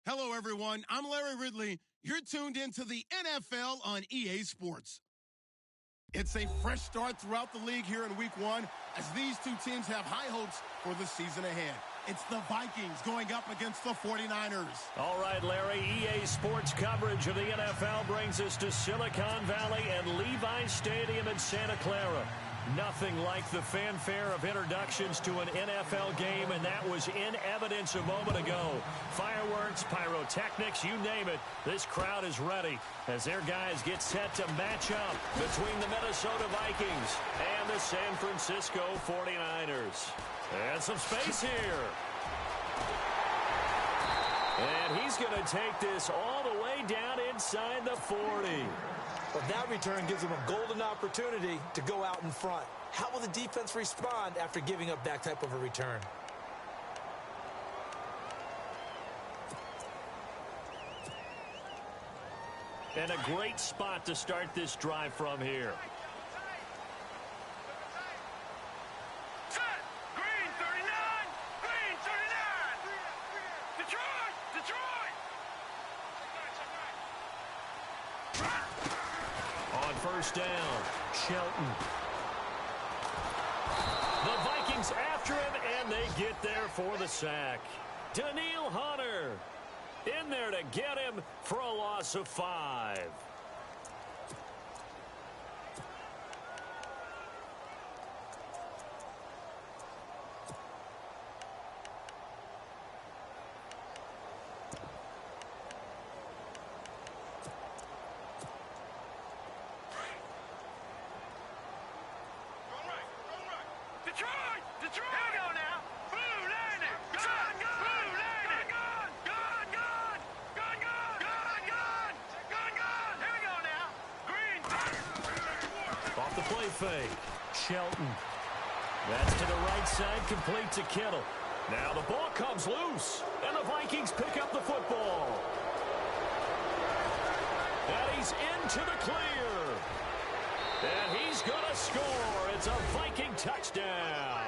Hello, everyone. I'm Larry Ridley. You're tuned into the NFL on EA Sports. It's a fresh start throughout the league here in Week 1 as these two teams have high hopes for the season ahead. It's the Vikings going up against the 49ers. All right, Larry, EA Sports coverage of the NFL brings us to Silicon Valley and Levi Stadium in Santa Clara. Nothing like the fanfare of introductions to an NFL game, and that was in evidence a moment ago. Fireworks, pyrotechnics, you name it. This crowd is ready as their guys get set to match up between the Minnesota Vikings and the San Francisco 49ers. And some space here. And he's going to take this all the way down inside the 40. But that return gives them a golden opportunity to go out in front. How will the defense respond after giving up that type of a return? And a great spot to start this drive from here. First down, Shelton. The Vikings after him, and they get there for the sack. Danielle Hunter in there to get him for a loss of 5. Fake. Shelton. That's to the right side, complete to Kittle. Now the ball comes loose, and the Vikings pick up the football. And he's into the clear. And he's going to score. It's a Viking touchdown.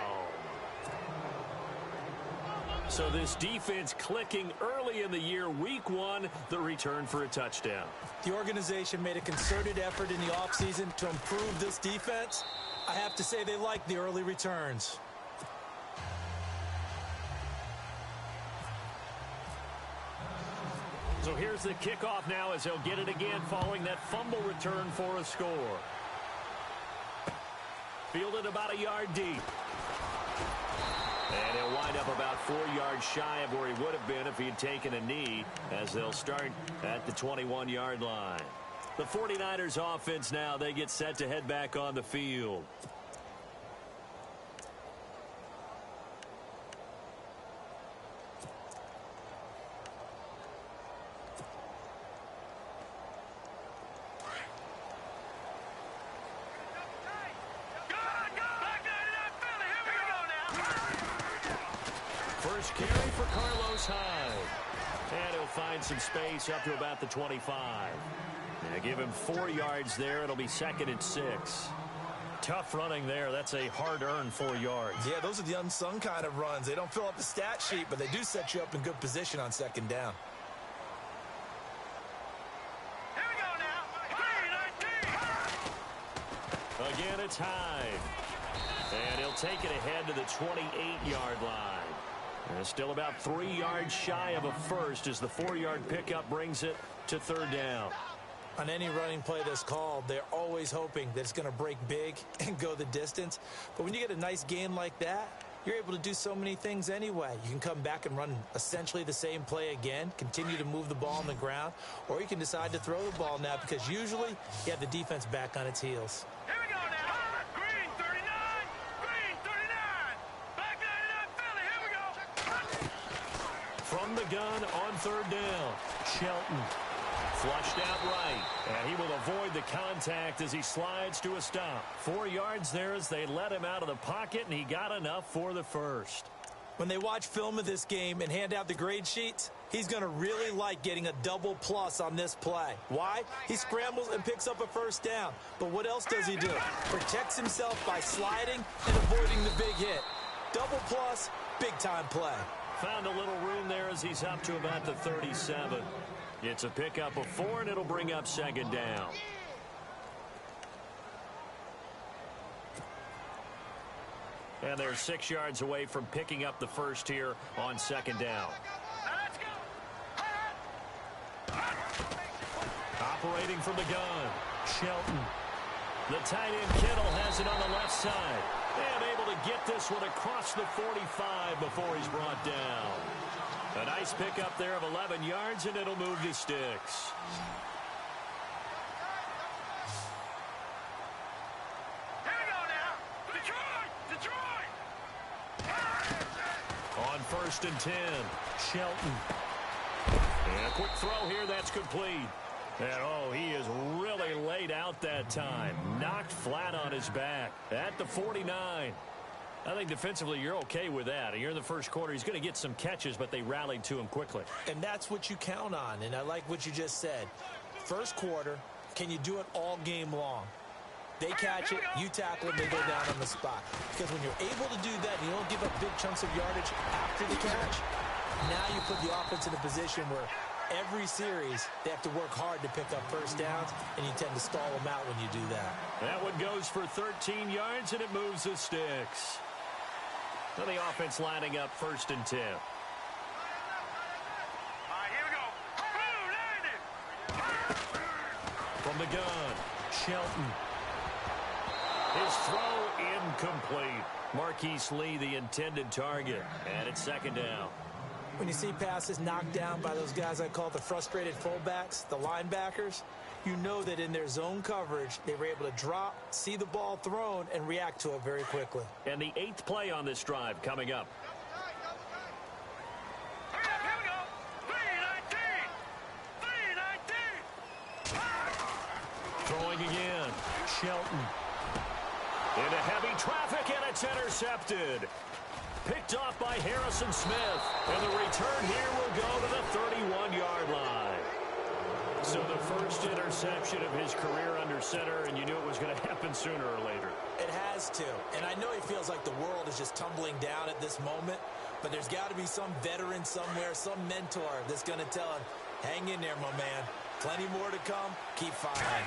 So this defense clicking early in the year, Week 1, the return for a touchdown. The organization made a concerted effort in the offseason to improve this defense. I have to say they like the early returns. So here's the kickoff now as they'll get it again following that fumble return for a score. Fielded about a yard deep. And he'll wind up about 4 yards shy of where he would have been if he had taken a knee, as they'll start at the 21-yard line. The 49ers offense now, they get set to head back on the field. First carry for Carlos Hyde. And he'll find some space up to about the 25. Now give him 4 yards there. It'll be 2nd and 6. Tough running there. That's a hard-earned 4 yards. Yeah, those are the unsung kind of runs. They don't fill up the stat sheet, but they do set you up in good position on 2nd down. Here we go now. Again, it's Hyde. And he'll take it ahead to the 28-yard line. And still about 3 yards shy of a first as the 4-yard pickup brings it to 3rd down. On any running play that's called, they're always hoping that it's going to break big and go the distance. But when you get a nice gain like that, you're able to do so many things anyway. You can come back and run essentially the same play again, continue to move the ball on the ground, or you can decide to throw the ball now because usually you have the defense back on its heels. Here we go now. Green 39. Green 39. Back 99 Philly. Here we go. From the gun on 3rd down, Shelton. Flushed out right, and he will avoid the contact as he slides to a stop. 4 yards there as they let him out of the pocket, and he got enough for the first. When they watch film of this game and hand out the grade sheets, he's going to really like getting a double plus on this play. Why? He scrambles and picks up a 1st down. But what else does he do? Protects himself by sliding and avoiding the big hit. Double plus, big-time play. Found a little room there as he's up to about the 37. It's a pickup of 4, and it'll bring up second down. And they're 6 yards away from picking up the first here on second down. Operating from the gun, Shelton. The tight end Kittle has it on the left side. And able to get this one across the 45 before he's brought down. A nice pickup there of 11 yards, and it'll move to sticks. Here we go now. Detroit! On 1st and 10, Shelton. And a quick throw here, that's complete. And, oh, he is really laid out that time. Knocked flat on his back at the 49. I think defensively you're okay with that. You're in the first quarter. He's going to get some catches, but they rallied to him quickly. And that's what you count on, and I like what you just said. First quarter, can you do it all game long? They catch it, you tackle it, they go down on the spot. Because when you're able to do that, and you don't give up big chunks of yardage after the catch, now you put the offense in a position where every series they have to work hard to pick up first downs, and you tend to stall them out when you do that. That one goes for 13 yards, and it moves the sticks. Now the offense lining up 1st and 10. All right, here we go. From the gun, Shelton. His throw incomplete. Marquise Lee, the intended target, and it's second down. When you see passes knocked down by those guys I call the frustrated fullbacks, the linebackers, you know that in their zone coverage, they were able to drop, see the ball thrown, and react to it very quickly. And the 8th play on this drive coming up. Here we go. 3-19. Throwing again, Shelton. Into heavy traffic, and it's intercepted. Picked off by Harrison Smith. And the return here will go to the 31-yard line. So the first interception of his career under center, and you knew it was going to happen sooner or later. It has to. And I know he feels like the world is just tumbling down at this moment, but there's got to be some veteran somewhere, some mentor that's going to tell him, hang in there, my man. Plenty more to come. Keep firing.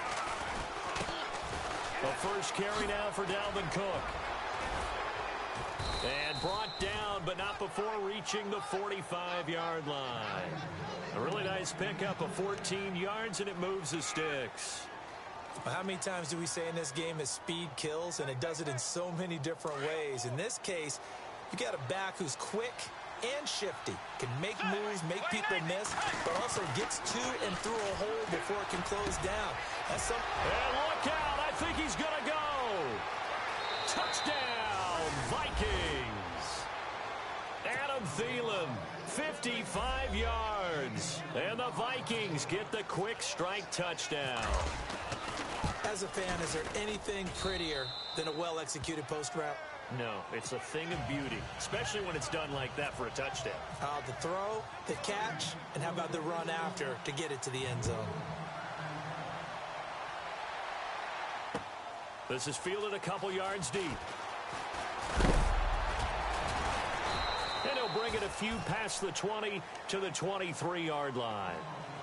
The first carry now for Dalvin Cook. And brought down, but not before reaching the 45-yard line. A really nice pickup of 14 yards, and it moves the sticks. Well, how many times do we say in this game that speed kills, and it does it in so many different ways? In this case, you got a back who's quick and shifty, can make moves, make people miss, but also gets to and through a hole before it can close down. That's something. And look out, I think he's going to go. Touchdown, Vikings. Adam Thielen, 55 yards. And the Vikings get the quick strike touchdown. As a fan, is there anything prettier than a well-executed post route? No, it's a thing of beauty, especially when it's done like that for a touchdown. The throw, the catch, and how about the run after to get it to the end zone? This is fielded a couple yards deep. And he'll bring it a few past the 20 to the 23-yard line.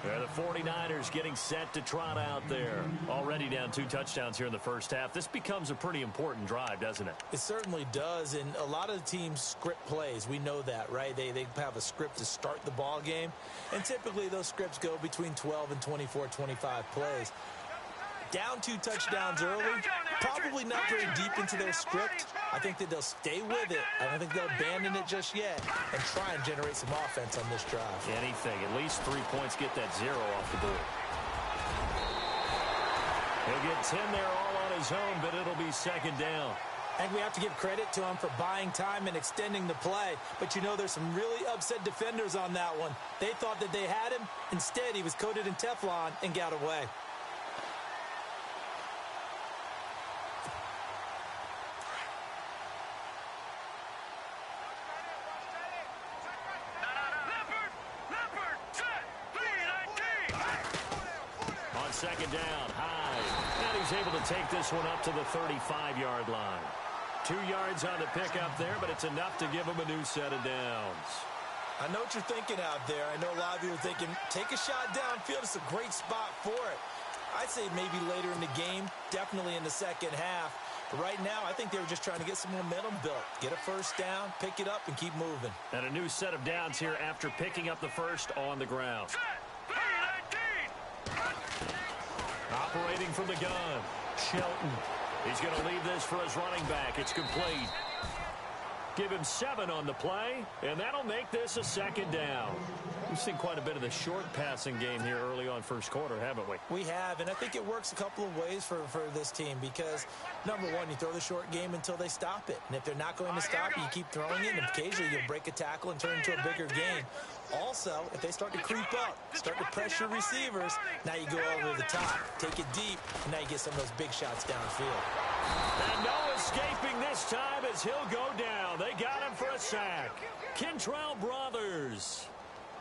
They're the 49ers getting set to trot out there. Already down 2 touchdowns here in the first half. This becomes a pretty important drive, doesn't it? It certainly does, and a lot of the teams script plays. We know that, right? They have a script to start the ball game, and typically those scripts go between 12 and 24, 25 plays. Down 2 touchdowns early, probably not very deep into their script. I think that they'll stay with it. I don't think they'll abandon it just yet and try and generate some offense on this drive. Anything. At least 3 points, get that 0 off the board. He'll get 10 there all on his own, but it'll be second down. I think we have to give credit to him for buying time and extending the play. But you know, there's some really upset defenders on that one. They thought that they had him. Instead, he was coated in Teflon and got away. Second down, high. And he's able to take this one up to the 35-yard line. 2 yards on the pickup there, but it's enough to give him a new set of downs. I know what you're thinking out there. I know a lot of you are thinking, take a shot downfield. It's a great spot for it. I'd say maybe later in the game, definitely in the second half. But right now, I think they were just trying to get some momentum built. Get a first down, pick it up, and keep moving. And a new set of downs here after picking up the first on the ground. Operating from the gun, Shelton. He's going to leave this for his running back. It's complete. Give him 7 on the play, and that'll make this a second down. We've seen quite a bit of the short passing game here early on first quarter, haven't we? We have, and I think it works a couple of ways for this team because, number one, you throw the short game until they stop it. And if they're not going to stop it, you keep throwing it, and occasionally you'll break a tackle and turn it into a bigger gain. Also, if they start to creep up, start to pressure receivers, now you go over the top, take it deep, and now you get some of those big shots downfield. And no escaping this time as he'll go down. They got him for a sack. Kentrell Brothers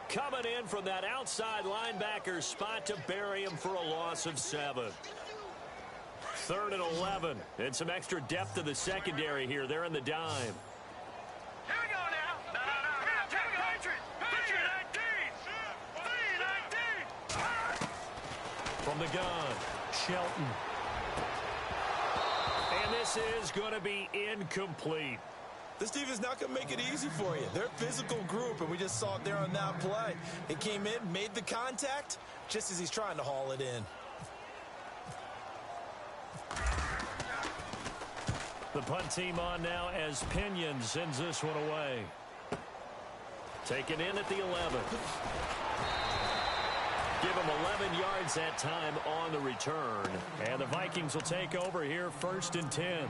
coming in from that outside linebacker spot to bury him for a loss of 7. 3rd and 11. And some extra depth to the secondary here. They're in the dime. Here we go now. No. Here we go. Patriot 19. 19. From the gun, Shelton. And this is going to be incomplete. This team is not going to make it easy for you. They're a physical group, and we just saw it there on that play. He came in, made the contact, just as he's trying to haul it in. The punt team on now as Pinion sends this one away. Taken in at the 11. Give him 11 yards that time on the return. And the Vikings will take over here 1st and 10.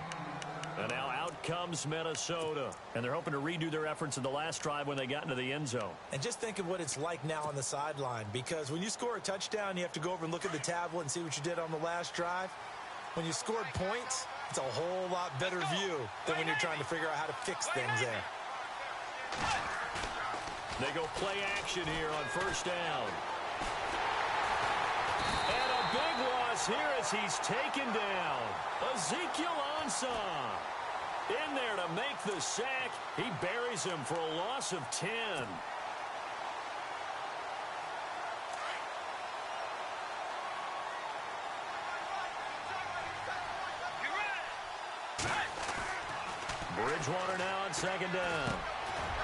And now out comes Minnesota. And they're hoping to redo their efforts in the last drive when they got into the end zone. And just think of what it's like now on the sideline. Because when you score a touchdown, you have to go over and look at the tablet and see what you did on the last drive. When you scored points, it's a whole lot better view than when you're trying to figure out how to fix things there. They go play action here on 1st down. And a big loss here as he's taken down. Ezekiel Ansah in there to make the sack. He buries him for a loss of 10. Bridgewater now on 2nd down.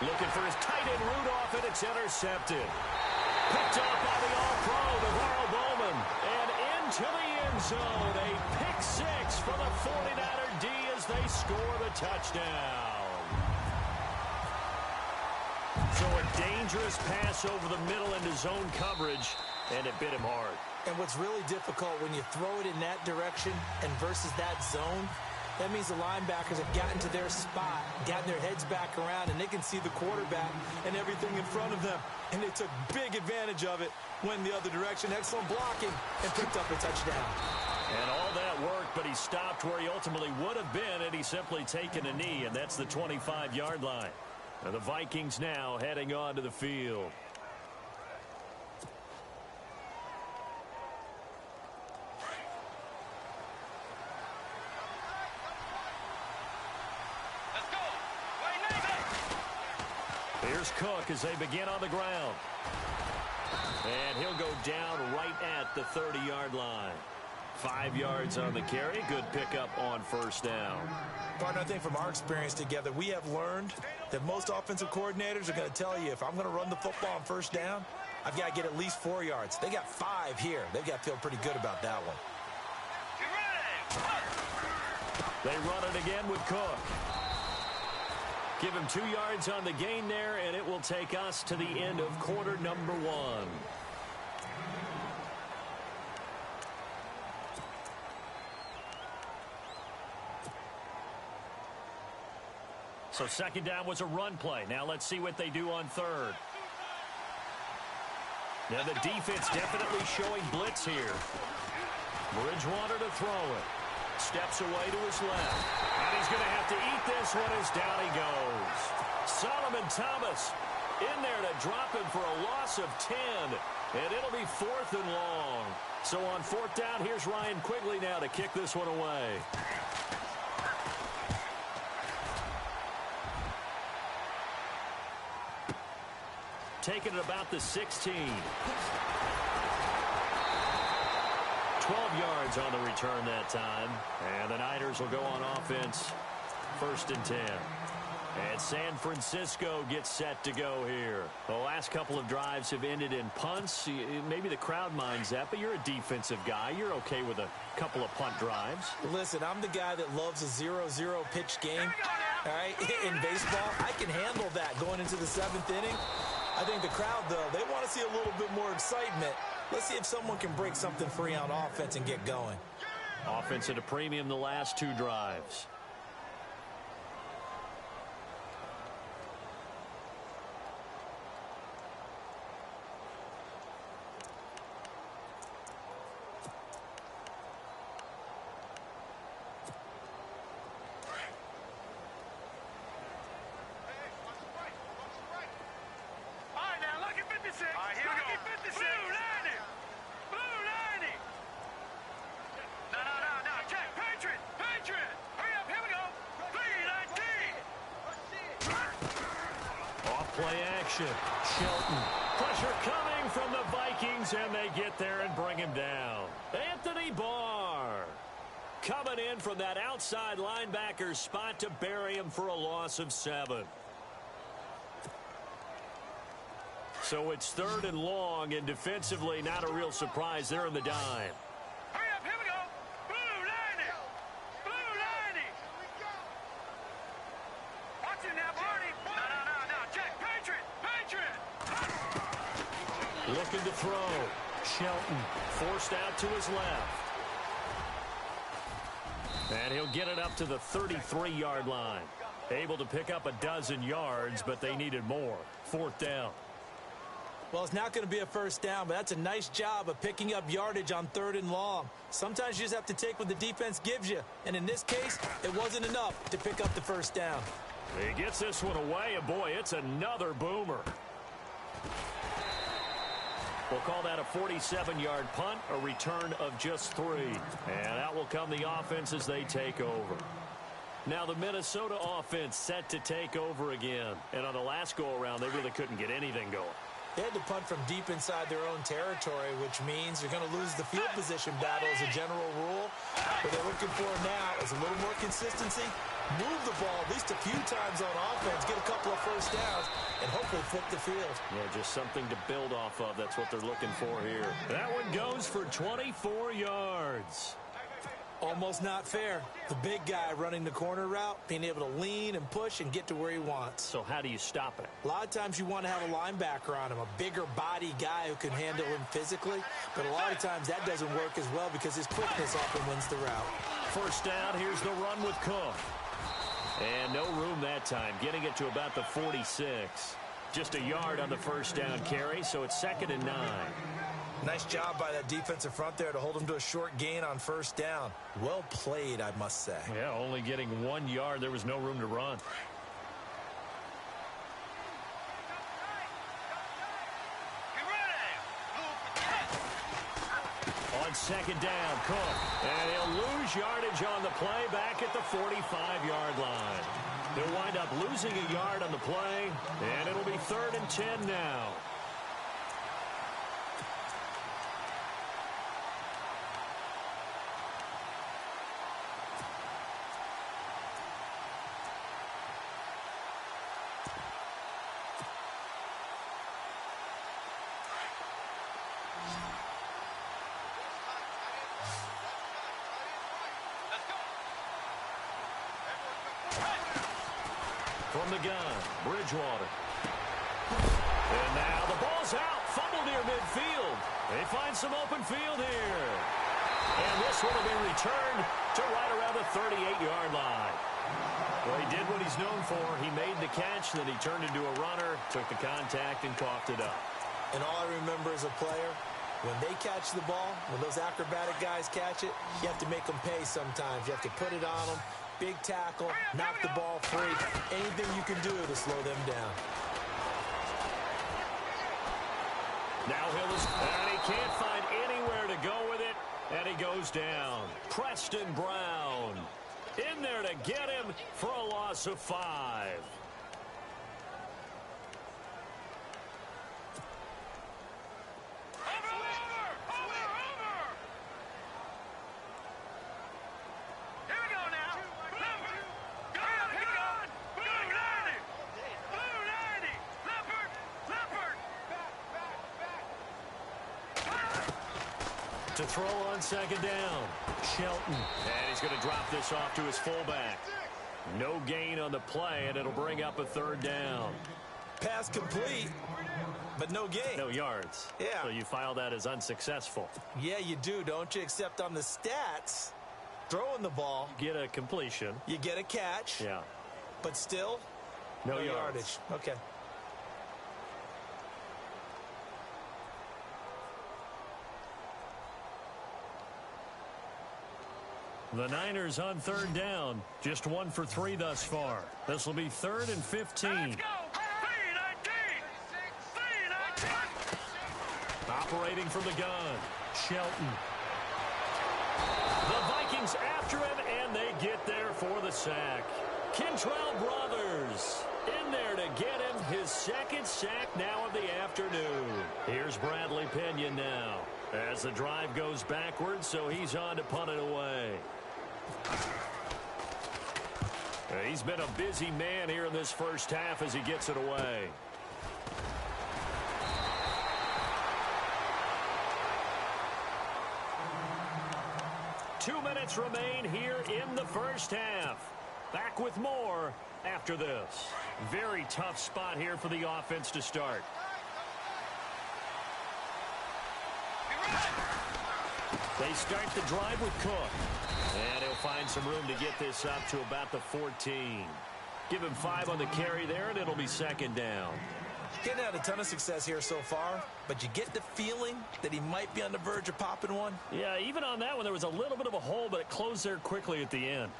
Looking for his tight end Rudolph, and it's intercepted. Picked up by the All-Pro, Navarro Bowman. And into the end zone. A pick 6 for the 49er D as they score the touchdown. So a dangerous pass over the middle into zone coverage, and it bit him hard. And what's really difficult when you throw it in that direction and versus that zone, that means the linebackers have gotten to their spot, gotten their heads back around, and they can see the quarterback and everything in front of them. And they took big advantage of it, went the other direction, excellent blocking, and picked up a touchdown. And all that worked, but he stopped where he ultimately would have been had he simply taken a knee, and that's the 25-yard line. And the Vikings now heading on to the field. Here's Cook as they begin on the ground. And he'll go down right at the 30-yard line. 5 yards on the carry. Good pickup on 1st down. Partner, I think from our experience together, we have learned that most offensive coordinators are going to tell you, if I'm going to run the football on 1st down, I've got to get at least 4 yards. They got 5 here. They've got to feel pretty good about that one. They run it again with Cook. Give him 2 yards on the gain there, and it will take us to the end of quarter number 1. So 2nd down was a run play. Now let's see what they do on 3rd. Now the defense definitely showing blitz here. Bridgewater to throw it. Steps away to his left. And he's going to have to eat this one as down he goes. Solomon Thomas in there to drop him for a loss of 10. And it'll be 4th and long. So on 4th down, here's Ryan Quigley now to kick this one away. taken at about the 16. 12 yards on the return that time. And the Niners will go on offense. 1st and 10. And San Francisco gets set to go here. The last couple of drives have ended in punts. Maybe the crowd minds that, but you're a defensive guy. You're okay with a couple of punt drives. Listen, I'm the guy that loves a 0-0 pitch game. All right, in baseball, I can handle that going into the 7th inning. I think the crowd, though, they want to see a little bit more excitement. Let's see if someone can break something free on offense and get going. Offense at a premium the last 2 drives. Play action. Shelton. Pressure coming from the Vikings, and they get there and bring him down. Anthony Barr coming in from that outside linebacker spot to bury him for a loss of 7. So it's 3rd and long, and defensively not a real surprise. They're in the dime. Looking to throw. Shelton forced out to his left. And he'll get it up to the 33-yard line. Able to pick up a dozen yards, but they needed more. 4th down. Well, it's not going to be a 1st down, but that's a nice job of picking up yardage on 3rd and long. Sometimes you just have to take what the defense gives you. And in this case, it wasn't enough to pick up the 1st down. He gets this one away, and boy, it's another boomer. We'll call that a 47-yard punt, a return of just 3. And out will come the offense as they take over. Now the Minnesota offense set to take over again. And on the last go-around, they really couldn't get anything going. They had to punt from deep inside their own territory, which means you're going to lose the field position battle as a general rule. What they're looking for now is a little more consistency, move the ball at least a few times on offense, get a couple of 1st downs, and hopefully flip the field. Yeah, just something to build off of. That's what they're looking for here. That one goes for 24 yards. Almost not fair. The big guy running the corner route, being able to lean and push and get to where he wants. So how do you stop it? A lot of times you want to have a linebacker on him, a bigger body guy who can handle him physically. But a lot of times that doesn't work as well because his quickness often wins the route. 1st down, here's the run with Cook. And no room that time, getting it to about the 46. Just a yard on the 1st down carry, so it's 2nd and 9. Nice job by that defensive front there to hold him to a short gain on 1st down. Well played, I must say. Yeah, only getting 1 yard. There was no room to run. On 2nd down, Cook. And he'll lose yardage on the play back at the 45-yard line. He'll wind up losing a yard on the play, and it'll be 3rd and 10 now. From the gun, Bridgewater. And now the ball's out. Fumble near midfield. They find some open field here. And this one will be returned to right around the 38-yard line. Well, he did what he's known for. He made the catch, then he turned into a runner, took the contact, and coughed it up. And all I remember as a player, when they catch the ball, when those acrobatic guys catch it, you have to make them pay sometimes. You have to put it on them. Big tackle, knock the ball free. Anything you can do to slow them down. Now and he can't find anywhere to go with it, and he goes down. Preston Brown in there to get him for a loss of 5. To throw on second down. Shelton. And he's going to drop this off to his fullback. No gain on the play, and it'll bring up a third down. Pass complete, but no gain. No yards. Yeah. So you file that as unsuccessful. Yeah, you do, don't you? Except on the stats, throwing the ball. Get a completion. You get a catch. Yeah. But still, no yardage. Okay. The Niners on third down. Just 1 for 3 thus far. This will be 3rd and 15. Let's go. 3-19. Operating from the gun. Shelton. The Vikings after him, and they get there for the sack. Kentrell Brothers in there to get him his second sack now of the afternoon. Here's Bradley Pinion now as the drive goes backwards, so he's on to punt it away. He's been a busy man here in this first half as he gets it away. Two minutes remain here in the first half. Back with more after this. Very tough spot here for the offense to start. They start the drive with Cook. And he'll find some room to get this up to about the 14. Give him 5 on the carry there, and it'll be second down. Getting had a ton of success here so far, but you get the feeling that he might be on the verge of popping one. Yeah, even on that one, there was a little bit of a hole, but it closed there quickly at the end.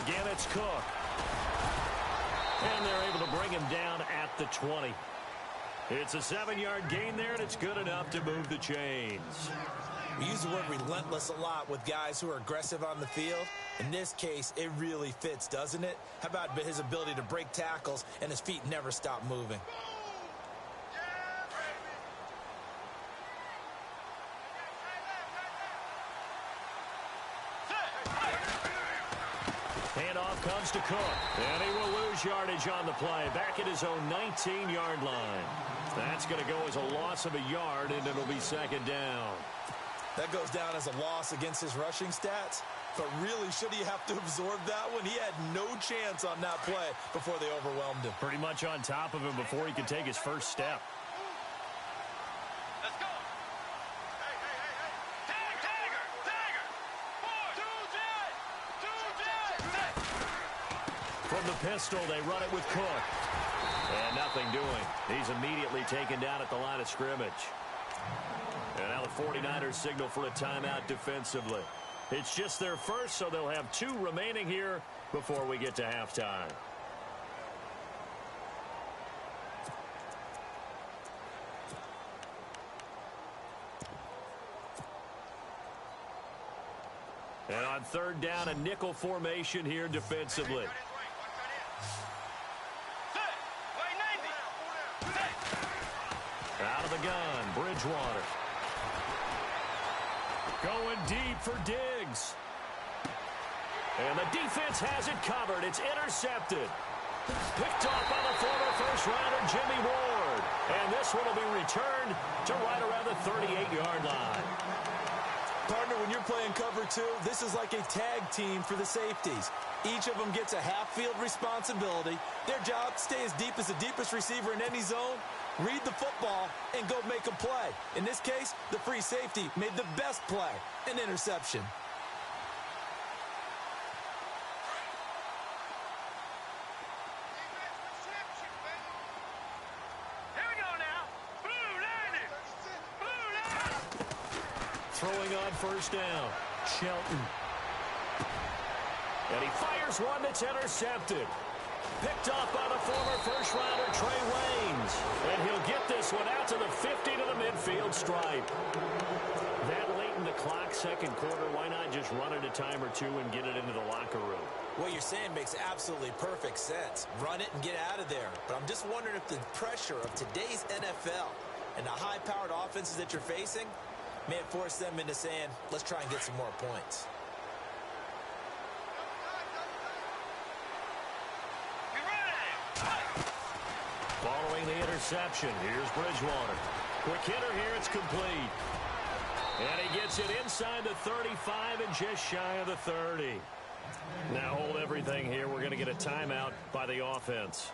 Again, it's Cook. And they're able to bring him down at the 20. It's a 7-yard gain there, and it's good enough to move the chains. We use the word relentless a lot with guys who are aggressive on the field. In this case, it really fits, doesn't it? How about his ability to break tackles and his feet never stop moving? Handoff comes to Cook, and he will lose yardage on the play, back at his own 19-yard line. That's going to go as a loss of a yard, and it'll be second down. That goes down as a loss against his rushing stats, but really, should he have to absorb that one? He had no chance on that play before they overwhelmed him. Pretty much on top of him before he could take his first step. Let's go. Tagger. 2 jet. From the pistol, they run it with Cook. And nothing doing. He's immediately taken down at the line of scrimmage. And now the 49ers signal for a timeout defensively. It's just their first, so they'll have 2 remaining here before we get to halftime. And on third down, a nickel formation here defensively. Out of the gun, Bridgewater. Going deep for Diggs. And the defense has it covered. It's intercepted. Picked off by the former first-rounder Jimmy Ward. And this one will be returned to right around the 38-yard line. Partner, when you're playing cover 2, this is like a tag team for the safeties. Each of them gets a half-field responsibility. Their job, stay as deep as the deepest receiver in any zone, read the football, and go make a play. In this case, the free safety made the best play, an interception. Here we go now. Blue Niners. Throwing on first down, Shelton. And he fires one that's intercepted. Picked off by the former first-rounder Trey Waynes. And he'll get this one out to the 50 to the midfield stripe. That late in the clock, second quarter, why not just run it a time or 2 and get it into the locker room? What you're saying makes absolutely perfect sense. Run it and get out of there. But I'm just wondering if the pressure of today's NFL and the high-powered offenses that you're facing may have forced them into saying, let's try and get some more points. Following the interception, here's Bridgewater. Quick hitter here, it's complete. And he gets it inside the 35 and just shy of the 30. Now hold everything here. We're going to get a timeout by the offense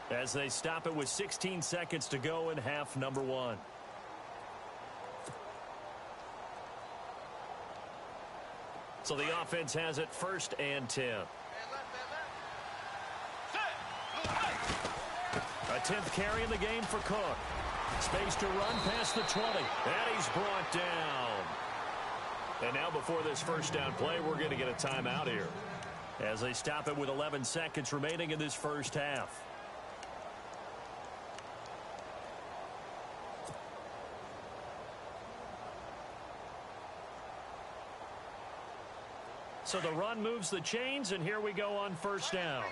as they stop it with 16 seconds to go in half number 1. So the offense has it 1st and 10. A 10th carry in the game for Cook. Space to run past the 20. And he's brought down. And now before this first down play, we're going to get a timeout here as they stop it with 11 seconds remaining in this first half. So the run moves the chains, and here we go on first down.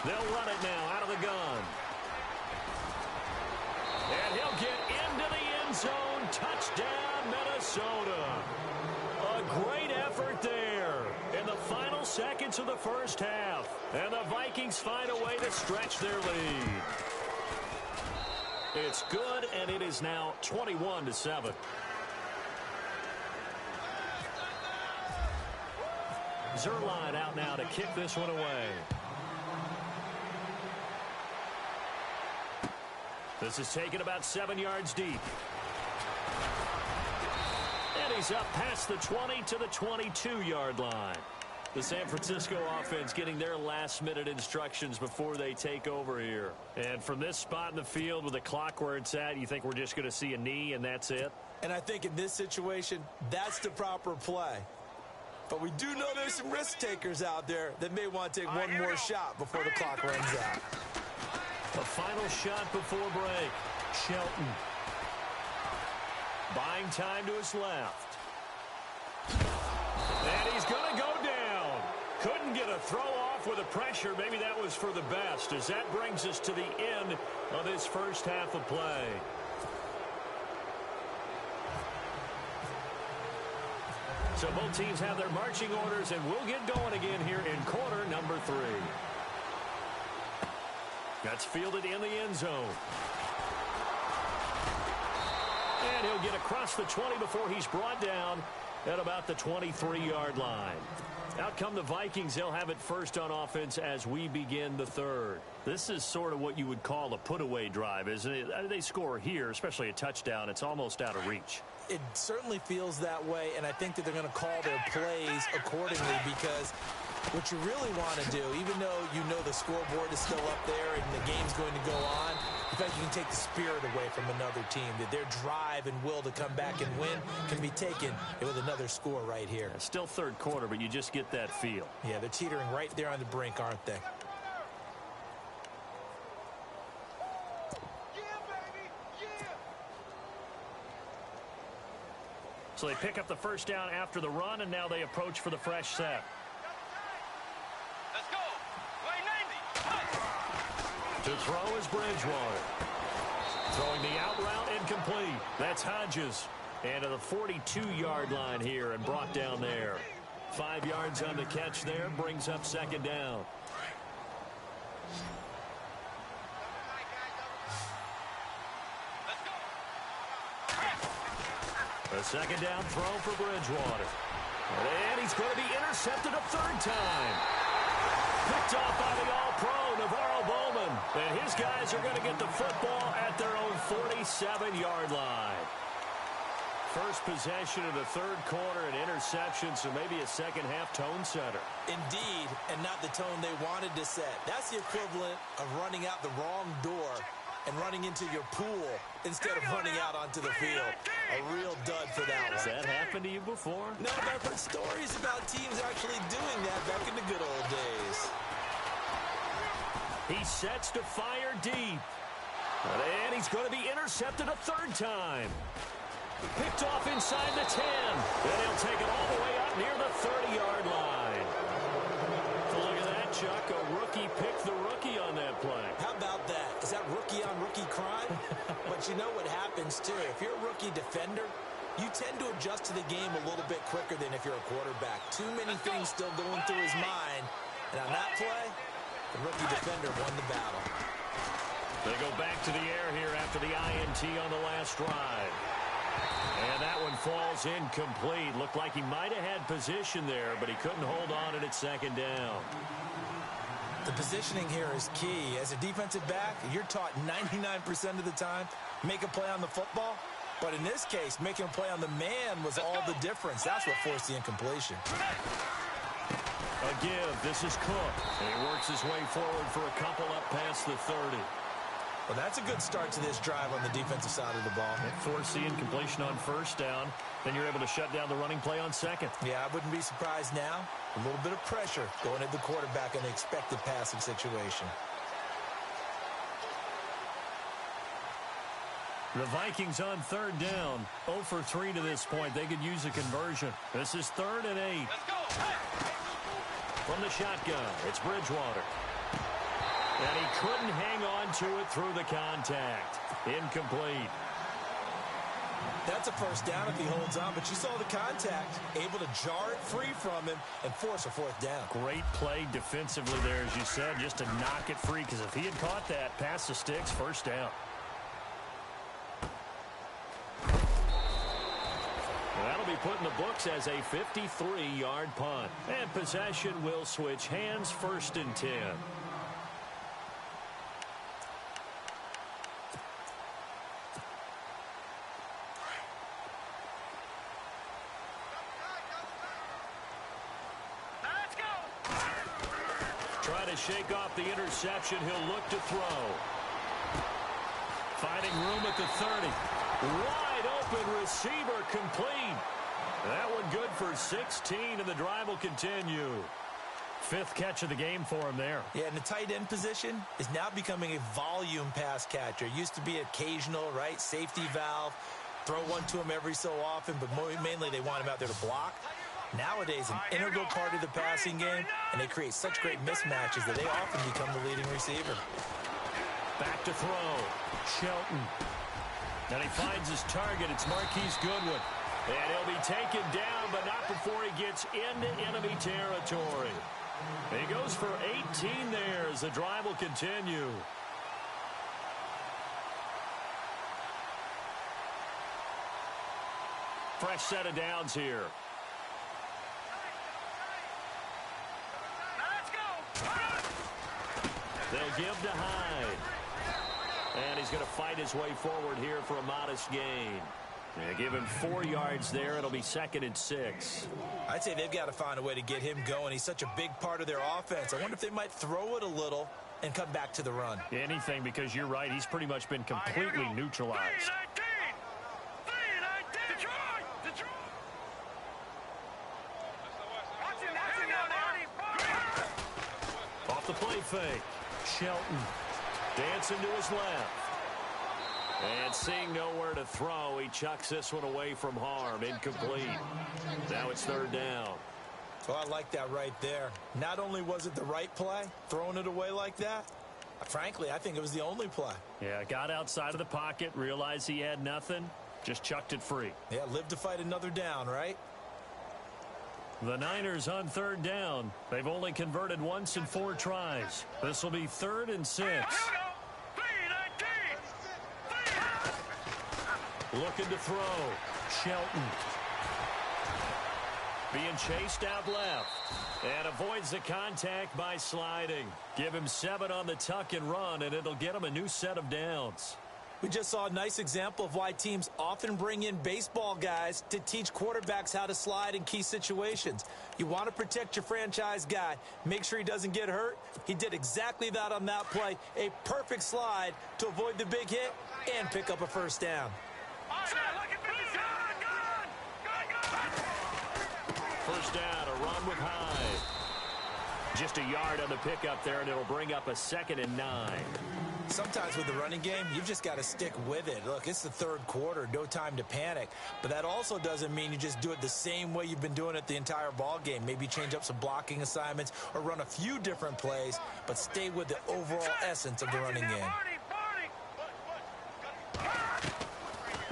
They'll run it now out of the gun. And he'll get into the end zone. Touchdown, Minnesota. A great effort there in the final seconds of the first half. And the Vikings find a way to stretch their lead. It's good, and it is now 21-7. Zerline out now to kick this one away. This is taken about 7 yards deep. And he's up past the 20 to the 22-yard line. The San Francisco offense getting their last-minute instructions before they take over here. And from this spot in the field with the clock where it's at, you think we're just going to see a knee and that's it? And I think in this situation, that's the proper play. But we do know there's some risk takers out there that may want to take one more shot before the clock runs out. A final shot before break. Shelton. Buying time to his left. And he's going to go down. Couldn't get a throw off with the pressure. Maybe that was for the best, as that brings us to the end of this first half of play. So both teams have their marching orders, and we'll get going again here in quarter number 3. That's fielded in the end zone. And he'll get across the 20 before he's brought down at about the 23-yard line. Out come the Vikings. They'll have it first on offense as we begin the third. This is sort of what you would call a put-away drive, isn't it? They score here, especially a touchdown. It's almost out of reach. It certainly feels that way, and I think that they're going to call their plays accordingly, because what you really want to do, even though you know the scoreboard is still up there and the game's going to go on, in fact, you can take the spirit away from another team. That their drive and will to come back and win can be taken with another score right here. It's still third quarter, but you just get that feel. Yeah, they're teetering right there on the brink, aren't they? So they pick up the first down after the run, and now they approach for the fresh set. Let's go. Play 90. To throw is Bridgewater. Throwing the out route incomplete. That's Hodges. And to the 42-yard line here and brought down there. 5 yards on the catch there, brings up second down. A second down throw for Bridgewater. And he's going to be intercepted a third time. Picked off by the All-Pro, Navarro Bowman. And his guys are going to get the football at their own 47-yard line. First possession of the third quarter, an interception, so maybe a second-half tone setter. Indeed, and not the tone they wanted to set. That's the equivalent of running out the wrong door and running into your pool instead of running out onto the field. A real dud for that one. Has that happened to you before? No, but I've heard stories about teams actually doing that back in the good old days. He sets to fire deep. And he's going to be intercepted a third time. Picked off inside the 10. And he'll take it all the way up near the 30-yard line. So look at that, Chuck. A rookie picked the rookie on that play. How about that? Is that rookie-on-rookie crime? But you know what happens, too. If you're a rookie defender, you tend to adjust to the game a little bit quicker than if you're a quarterback. Too many things still going through his mind. And on that play, the rookie defender won the battle. They go back to the air here after the INT on the last drive. And that one falls incomplete. Looked like he might have had position there, but he couldn't hold on at second down. The positioning here is key. As a defensive back, you're taught 99% of the time, make a play on the football. But in this case, making a play on the man was all the difference. That's what forced the incompletion. A give. This is Cook. And he works his way forward for a couple up past the 30. Well, that's a good start to this drive on the defensive side of the ball. Force the incompletion on first down. Then you're able to shut down the running play on second. Yeah, I wouldn't be surprised now. A little bit of pressure going at the quarterback in the expected passing situation. The Vikings on third down. 0 for 3 to this point. They could use a conversion. This is 3rd and 8. Let's go. Hey. From the shotgun, it's Bridgewater. And he couldn't hang on to it through the contact. Incomplete. That's a first down if he holds on, but you saw the contact. Able to jar it free from him and force a 4th down. Great play defensively there, as you said, just to knock it free, because if he had caught that, past the sticks, first down. That'll be put in the books as a 53-yard punt. And possession will switch hands, 1st and 10. Let's go. Try to shake off the interception. He'll look to throw. Finding room at the 30. Wide open receiver complete. That one good for 16, and the drive will continue. 5th catch of the game for him there. Yeah, and the tight end position is now becoming a volume pass catcher. Used to be occasional, right? Safety valve. Throw one to him every so often, but mainly they want him out there to block. Nowadays, an integral part of the passing game, and they create such great mismatches that they often become the leading receiver. Back to throw. Shelton. And he finds his target. It's Marquise Goodwin. And he'll be taken down, but not before he gets into enemy territory. And he goes for 18 there as the drive will continue. Fresh set of downs here. Let's go. They'll give to Hyde. And he's going to fight his way forward here for a modest gain. They give him 4 yards there. It'll be 2nd and 6. I'd say they've got to find a way to get him going. He's such a big part of their offense. I wonder if they might throw it a little and come back to the run. Anything, because you're right. He's pretty much been completely neutralized. 3-19. Detroit. Off the play fake. Shelton dancing to his left. And seeing nowhere to throw, he chucks this one away from harm. Incomplete. Now it's 3rd down. Well, I like that right there. Not only was it the right play, throwing it away like that, frankly, I think it was the only play. Yeah, got outside of the pocket, realized he had nothing, just chucked it free. Yeah, live to fight another down, right? The Niners on 3rd down. They've only converted once in 4 tries. This will be 3rd and 6. Looking to throw. Shelton. Being chased out left. And avoids the contact by sliding. Give him 7 on the tuck and run, and it'll get him a new set of downs. We just saw a nice example of why teams often bring in baseball guys to teach quarterbacks how to slide in key situations. You want to protect your franchise guy. Make sure he doesn't get hurt. He did exactly that on that play. A perfect slide to avoid the big hit and pick up a 1st down. First down, a run with Hyde. Just a yard on the pickup there, and it'll bring up a 2nd and 9. Sometimes with the running game, you've just got to stick with it. Look, it's the 3rd quarter, no time to panic. But that also doesn't mean you just do it the same way you've been doing it the entire ball game. Maybe change up some blocking assignments or run a few different plays, but stay with the overall essence of the running game.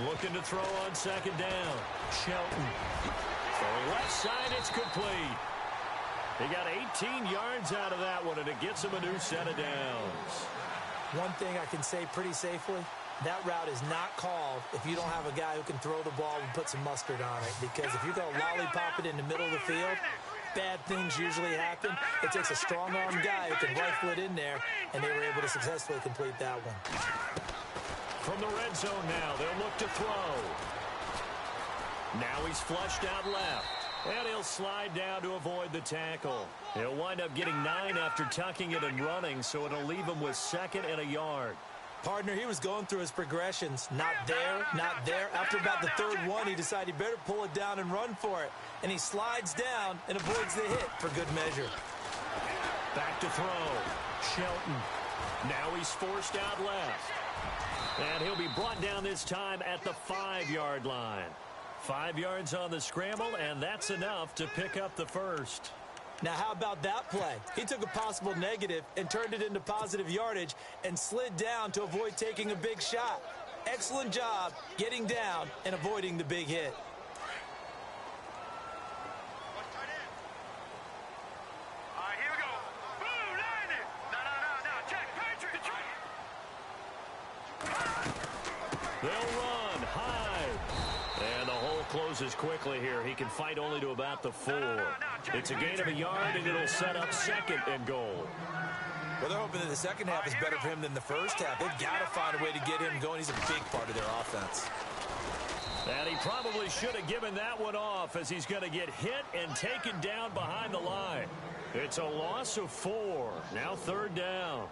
Looking to throw on second down. Shelton. Throwing left side, it's complete. He got 18 yards out of that one, and it gets him a new set of downs. One thing I can say pretty safely, that route is not called if you don't have a guy who can throw the ball and put some mustard on it. Because if you're going to lollipop it in the middle of the field, bad things usually happen. It takes a strong-armed guy who can rifle it in there, and they were able to successfully complete that one. From the red zone now, they'll look to throw. Now he's flushed out left. And he'll slide down to avoid the tackle. He'll wind up getting 9 after tucking it and running, so it'll leave him with 2nd and a yard. Partner, he was going through his progressions. Not there, not there. After about the 3rd one, he decided he better pull it down and run for it. And he slides down and avoids the hit for good measure. Back to throw. Shelton. Now he's forced out left. And he'll be brought down this time at the 5-yard line. 5 yards on the scramble, and that's enough to pick up the first. Now, how about that play? He took a possible negative and turned it into positive yardage and slid down to avoid taking a big shot. Excellent job getting down and avoiding the big hit. All right, here we go. Boom, landed. No, check. Patriot. They'll run high. And the hole closes quickly here. He can fight only to about the 4. It's a gain of a yard, and it'll set up 2nd and goal. Well, they're hoping that the second half is better for him than the first half. They've got to find a way to get him going. He's a big part of their offense. And he probably should have given that one off, as he's going to get hit and taken down behind the line. It's a loss of 4. Now 3rd down.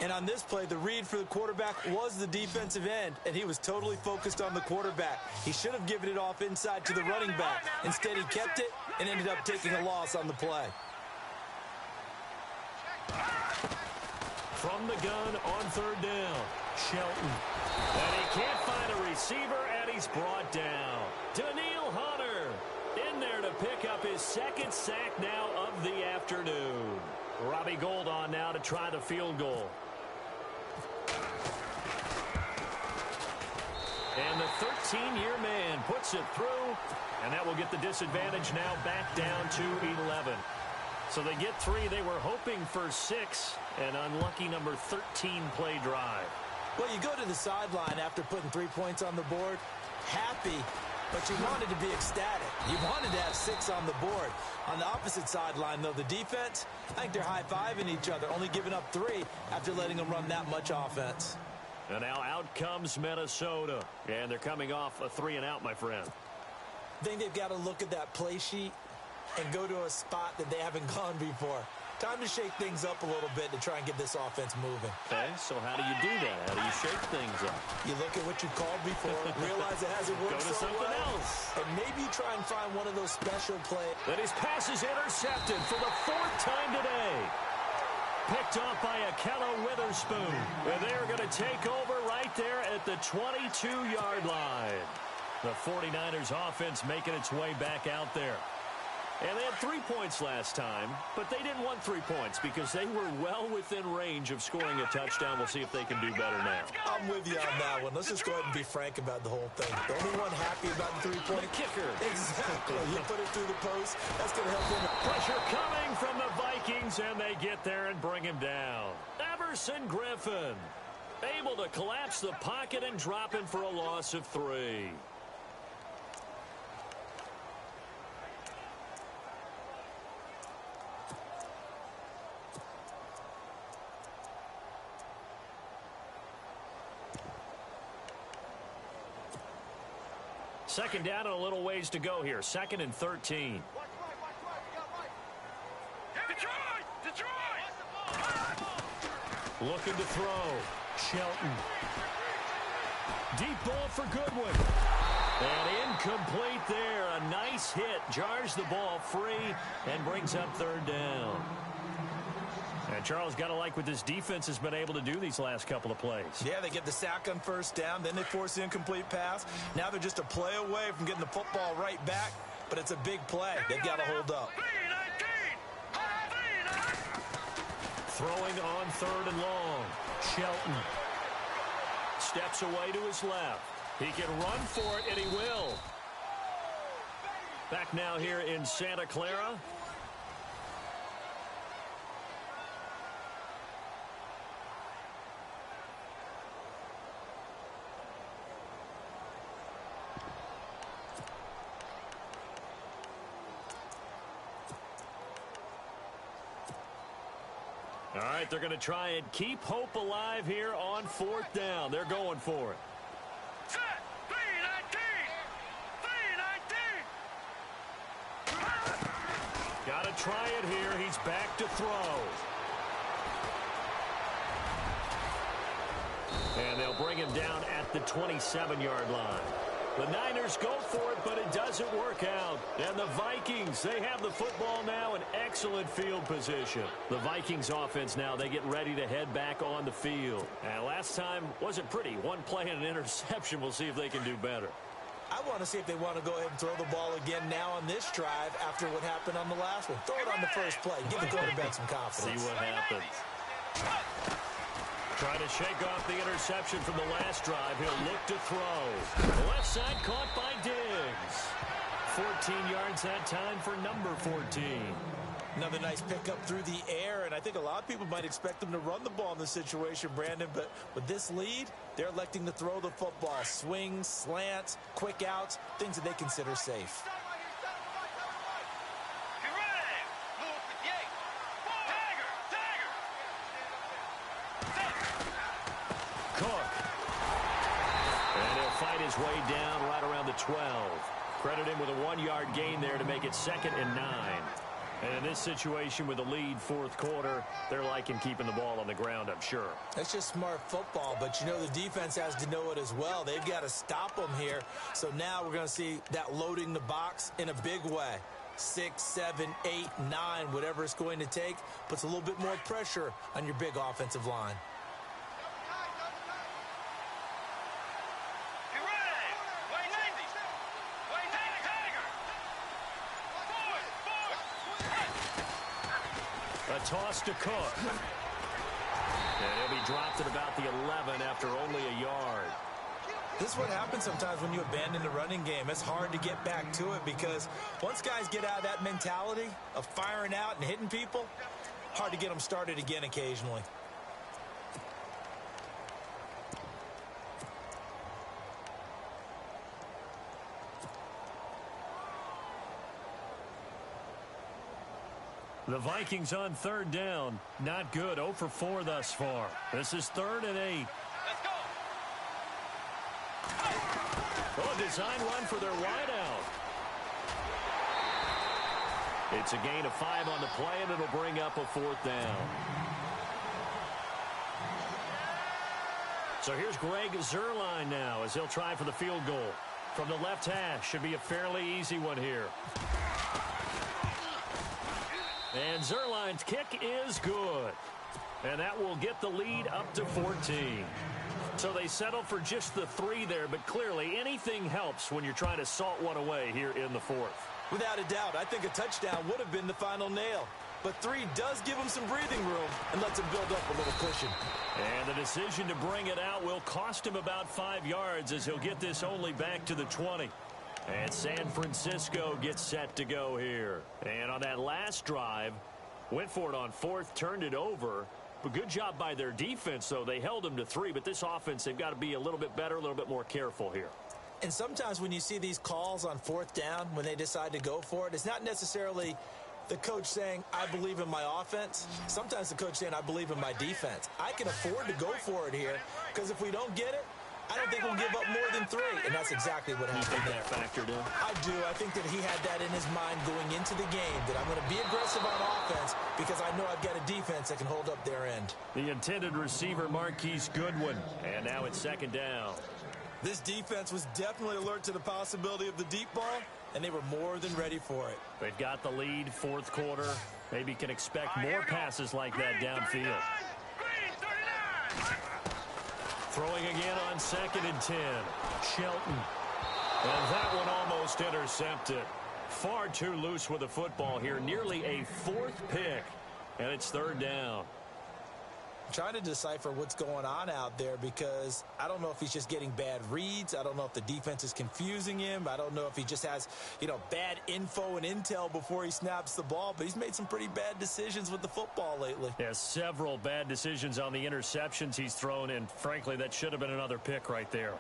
And on this play, the read for the quarterback was the defensive end, and he was totally focused on the quarterback. He should have given it off inside to the running back. Instead, he kept it and ended up taking a loss on the play. From the gun on 3rd down, Shelton. And he can't find a receiver, and he's brought down. Daniil Hunter in there to pick up his 2nd sack now of the afternoon. Robbie Gould on now to try the field goal. And the 13-year man puts it through, and that will get the disadvantage now back down to 11. So they get 3. They were hoping for 6, an unlucky number 13 play drive. Well, you go to the sideline after putting 3 points on the board, happy, but you wanted to be ecstatic. You wanted to have 6 on the board. On the opposite sideline, though, the defense, I think they're high-fiving each other, only giving up 3 after letting them run that much offense. And now out comes Minnesota. And they're coming off a 3-and-out, my friend. I think they've got to look at that play sheet and go to a spot that they haven't gone before. Time to shake things up a little bit to try and get this offense moving. Okay, so how do you do that? How do you shake things up? You look at what you called before, realize it hasn't worked Go to so something well, else. and maybe try and find one of those special plays. That his pass is intercepted for the 4th time today. Picked off by Akello Witherspoon. And they're going to take over right there at the 22-yard line. The 49ers offense making its way back out there. And they had 3 points last time, but they didn't want 3 points because they were well within range of scoring a touchdown. We'll see if they can do better now. I'm with you on that one. Let's just go ahead and be frank about the whole thing. The only one happy about the 3-point kicker. Exactly. You put it through the post. That's going to help him. Pressure coming from the Vikings, and they get there and bring him down. Everson Griffin able to collapse the pocket and drop him for a loss of 3. Second down and a little ways to go here. 2nd and 13. Looking to throw. Shelton. Deep ball for Goodwin. And incomplete there. A nice hit. Jars the ball free and brings up 3rd down. And Charles, got to like what this defense has been able to do these last couple of plays. Yeah, they get the sack on 1st down, then they force the incomplete pass. Now they're just a play away from getting the football right back, but it's a big play. They've got to hold up. Throwing on 3rd and long. Shelton steps away to his left. He can run for it, and he will. Back now here in Santa Clara. All right, they're going to try and keep hope alive here on 4th down. They're going for it. Set. 3-19. Got to try it here. He's back to throw. And they'll bring him down at the 27-yard line. The Niners go for it, but it doesn't work out. And the Vikings, they have the football now in excellent field position. The Vikings offense now, they get ready to head back on the field. And last time wasn't pretty. One play and an interception. We'll see if they can do better. I want to see if they want to go ahead and throw the ball again now on this drive after what happened on the last one. Throw it on the first play. Give the quarterback some confidence. See what happens. Trying to shake off the interception from the last drive. He'll look to throw. The left side caught by Diggs. 14 yards that time for number 14. Another nice pickup through the air, and I think a lot of people might expect them to run the ball in this situation, Brandon, but with this lead, they're electing to throw the football. Swings, slants, quick outs, things that they consider safe. His way down right around the 12. Credit him with a 1-yard gain there to make it 2nd and 9. And in this situation with the lead 4th quarter, they're liking keeping the ball on the ground, I'm sure. That's just smart football, but you know the defense has to know it as well. They've got to stop them here. So now we're going to see that loading the box in a big way. 6, 7, 8, 9, whatever it's going to take, puts a little bit more pressure on your big offensive line. Toss to Cook. And he'll be dropped at about the 11 after only a yard. This is what happens sometimes when you abandon the running game. It's hard to get back to it because once guys get out of that mentality of firing out and hitting people, hard to get them started again occasionally. The Vikings on 3rd down. Not good. 0 for 4 thus far. This is 3rd and 8. Let's go. Oh, design run for their wideout. It's a gain of 5 on the play, and it'll bring up a 4th down. So here's Greg Zuerlein now as he'll try for the field goal. From the left hash, should be a fairly easy one here. And Zuerlein's kick is good. And that will get the lead up to 14. So they settle for just the 3 there, but clearly anything helps when you're trying to salt one away here in the 4th. Without a doubt, I think a touchdown would have been the final nail. But 3 does give them some breathing room and lets them build up a little cushion. And the decision to bring it out will cost him about 5 yards as he'll get this only back to the 20. And San Francisco gets set to go here. And on that last drive, went for it on 4th, turned it over. But good job by their defense, though. They held them to 3, but this offense, they've got to be a little bit better, a little bit more careful here. And sometimes when you see these calls on 4th down, when they decide to go for it, it's not necessarily the coach saying, I believe in my offense. Sometimes the coach saying, I believe in my defense. I can afford to go for it here because if we don't get it, I don't think we'll give up more than 3, and that's exactly what happened there. Factored in? I do. I think that he had that in his mind going into the game, that I'm going to be aggressive on offense because I know I've got a defense that can hold up their end. The intended receiver, Marquise Goodwin, and now it's 2nd down. This defense was definitely alert to the possibility of the deep ball, and they were more than ready for it. They've got the lead, 4th quarter. Maybe can expect more passes like that downfield. Throwing again on 2nd and 10. Shelton. And that one almost intercepted. Far too loose with the football here. Nearly a 4th pick. And it's 3rd down. trying to decipher what's going on out there because I don't know if he's just getting bad reads. I don't know if the defense is confusing him. I don't know if he just has, bad info and intel before he snaps the ball. But he's made some pretty bad decisions with the football lately. Yeah, several bad decisions on the interceptions he's thrown, and frankly, that should have been another pick right there.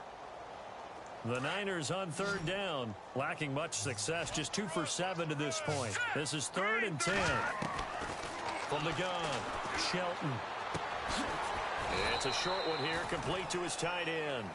The Niners on third down, lacking much success, just 2 for 7 to this point. This is 3rd and 10. From the gun, Shelton. It's a short one here, complete to his tight end.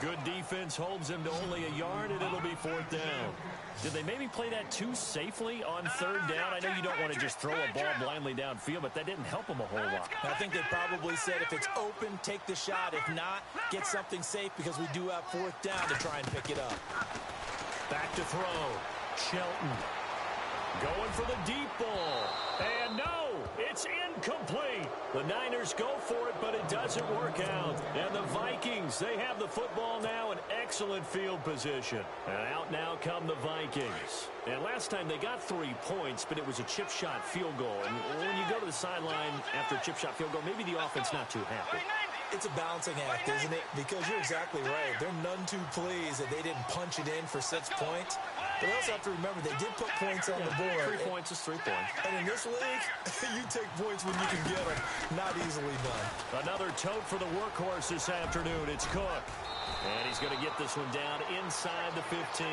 Good defense holds him to only a yard, and it'll be 4th down. Did they maybe play that too safely on 3rd down? I know you don't want to just throw a ball blindly downfield, but that didn't help him a whole lot. I think they probably said if it's open, take the shot. If not, get something safe because we do have 4th down to try and pick it up. Back to throw. Shelton. Going for the deep ball. And no, it's incomplete. The Niners go for it, but it doesn't work out. And the Vikings, they have the football now in excellent field position. And out now come the Vikings. And last time they got 3 points, but it was a chip shot field goal. And when you go to the sideline after a chip shot field goal, maybe the offense not too happy. It's a balancing act, isn't it? Because you're exactly right. They're none too pleased that they didn't punch it in for 6 points. But they also have to remember they did put points on the board. 3 points is 3 points. And in this league, you take points when you can get them. Not easily done. Another tote for the workhorse this afternoon. It's Cook. And he's going to get this one down inside the 15.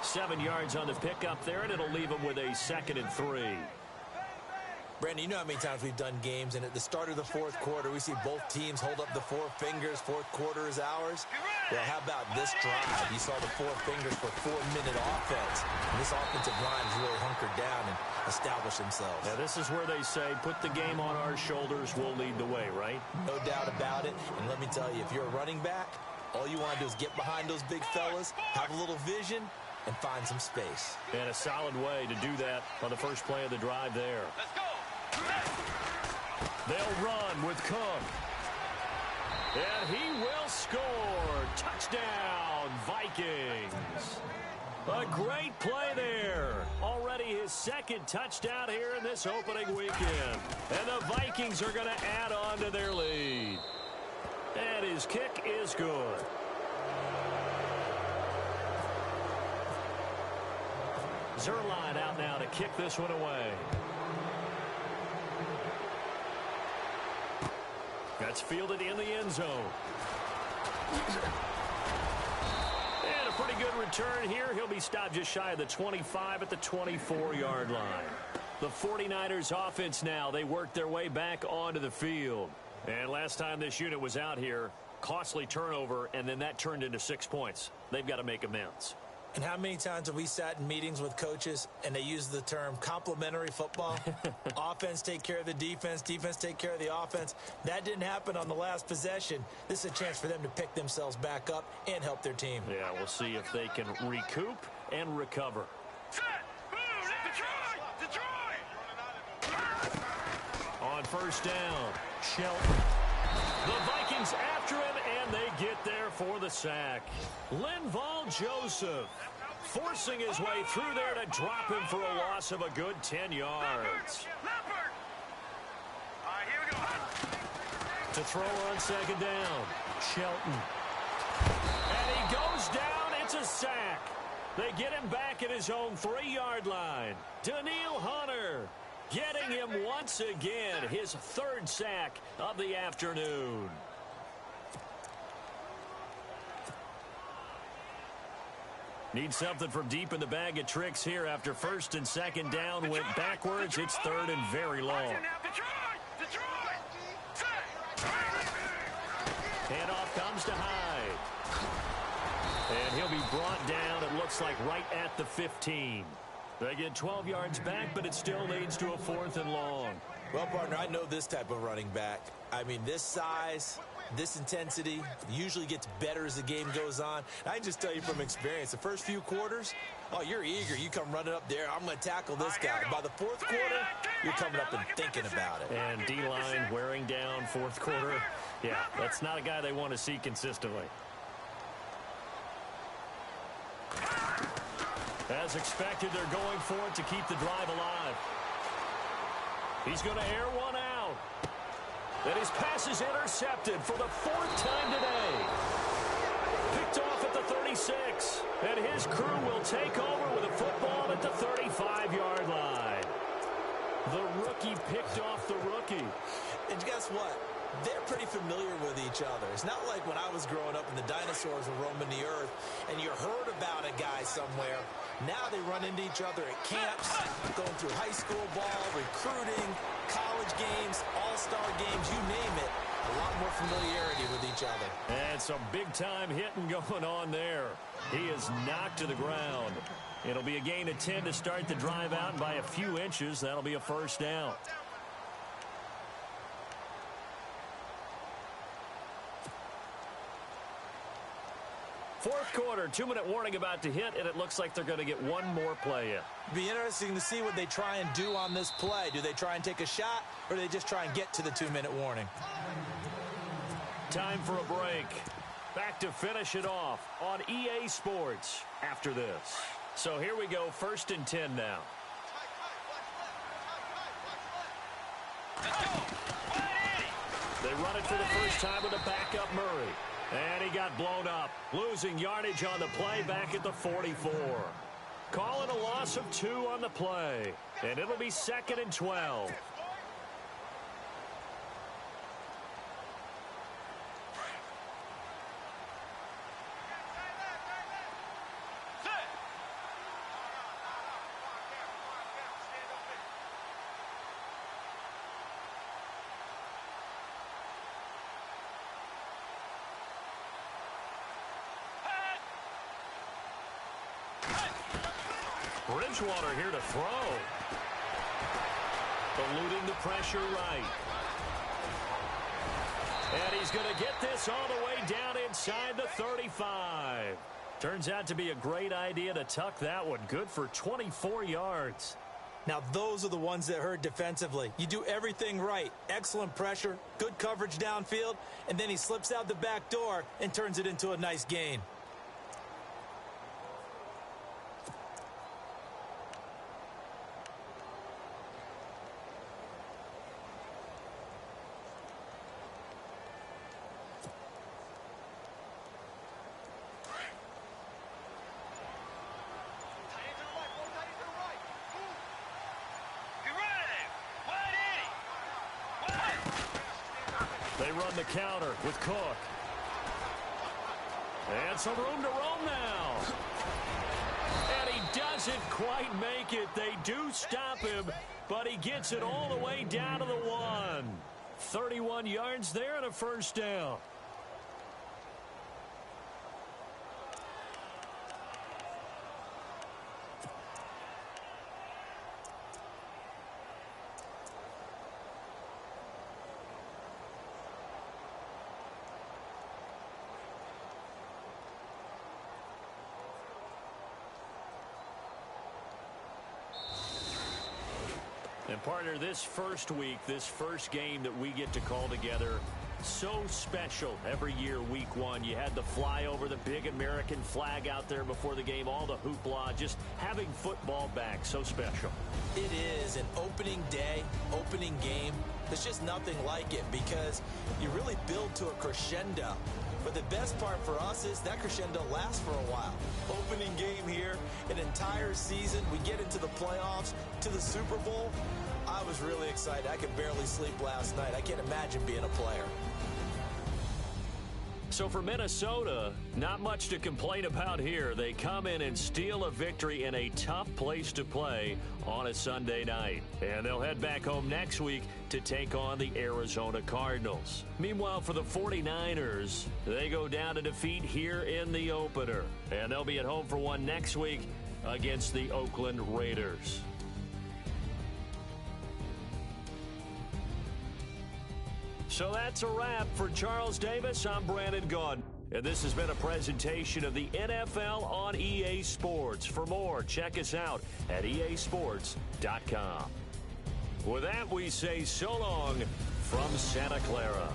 7 yards on the pickup there, and it'll leave him with a 2nd and 3. Brandon, you know how many times we've done games, and at the start of the 4th quarter, we see both teams hold up the 4 fingers. 4th quarter is ours. Well, how about this drive? You saw the 4 fingers for 4-minute offense. And this offensive line has really hunkered down and established themselves. Now, this is where they say, put the game on our shoulders, we'll lead the way, right? No doubt about it. And let me tell you, if you're a running back, all you want to do is get behind those big fellas, have a little vision, and find some space. And a solid way to do that on the first play of the drive there. Let's go. They'll run with Cook. And he will score. Touchdown, Vikings. A great play there. Already his 2nd touchdown here in this opening weekend. And the Vikings are going to add on to their lead. And his kick is good. Zerline out now to kick this one away. That's fielded in the end zone. And a pretty good return here. He'll be stopped just shy of the 25 at the 24-yard line. The 49ers offense now, they work their way back onto the field. And last time this unit was out here, costly turnover, and then that turned into 6 points. They've got to make amends. And how many times have we sat in meetings with coaches and they use the term complementary football? Offense take care of the defense, defense take care of the offense. That didn't happen on the last possession. This is a chance for them to pick themselves back up and help their team. Yeah, we'll see if they can recoup and recover. Set. Move. Detroit. On first down, Shelton. The Vikings after him, and they get there for the sack. Linval Joseph forcing his way through there to drop him for a loss of a good 10 yards. Leopard. All right, here we go. To throw on 2nd down, Shelton. And he goes down. It's a sack. They get him back at his own 3-yard line. Daniil Hunter getting him once again, his 3rd sack of the afternoon. Need something from deep in the bag of tricks here after 1st and 2nd down went backwards. It's 3rd and very long. Handoff comes to Hyde. And he'll be brought down, it looks like, right at the 15. They get 12 yards back, but it still leads to a 4th and long. Well, partner, I know this type of running back. I mean, this size, this intensity usually gets better as the game goes on. I can just tell you from experience, the first few quarters, oh, you're eager. You come running up there. I'm going to tackle this guy. By the 4th quarter, you're coming up and thinking about it. And D-line wearing down 4th quarter. Yeah, that's not a guy they want to see consistently. As expected, they're going for it to keep the drive alive. He's going to air one out. And his pass is intercepted for the 4th time today. Picked off at the 36. And his crew will take over with a football at the 35-yard line. The rookie picked off the rookie. And guess what? They're pretty familiar with each other. It's not like when I was growing up and the dinosaurs were roaming the earth and you heard about a guy somewhere. Now they run into each other at camps, going through high school ball, recruiting, college games, all-star games, you name it. A lot more familiarity with each other. And some big-time hitting going on there. He is knocked to the ground. It'll be a gain of 10 to start the drive out, and by a few inches, that'll be a first down. Fourth quarter, 2-minute warning about to hit, and it looks like they're going to get one more play in. Be interesting to see what they try and do on this play. Do they try and take a shot, or do they just try and get to the 2-minute warning? Time for a break. Back to finish it off on EA Sports after this. So here we go, 1st and 10 now. They run it for the first time with a backup Murray. And he got blown up, losing yardage on the play back at the 44. Calling a loss of 2 on the play. And it'll be 2nd and 12. Bridgewater here to throw. Eluding the pressure right. And he's going to get this all the way down inside the 35. Turns out to be a great idea to tuck that one. Good for 24 yards. Now, those are the ones that hurt defensively. You do everything right. Excellent pressure, good coverage downfield, and then he slips out the back door and turns it into a nice gain. They run the counter with Cook. And some room to roam now. And he doesn't quite make it. They do stop him, but he gets it all the way down to the 1. 31 yards there and a first down. And partner, this first week, this first game that we get to call together, so special every year, week 1. You had the flyover, the big American flag out there before the game, all the hoopla, just having football back, so special. It is an opening day, opening game. There's just nothing like it because you really build to a crescendo. But the best part for us is that crescendo lasts for a while. Opening game here, an entire season. We get into the playoffs, to the Super Bowl. I was really excited. I could barely sleep last night. I can't imagine being a player. So for Minnesota, not much to complain about here. They come in and steal a victory in a tough place to play on a Sunday night. And they'll head back home next week to take on the Arizona Cardinals. Meanwhile, for the 49ers, they go down to defeat here in the opener. And they'll be at home for one next week against the Oakland Raiders. So that's a wrap. For Charles Davis, I'm Brandon Gaudin. And this has been a presentation of the NFL on EA Sports. For more, check us out at easports.com. With that, we say so long from Santa Clara.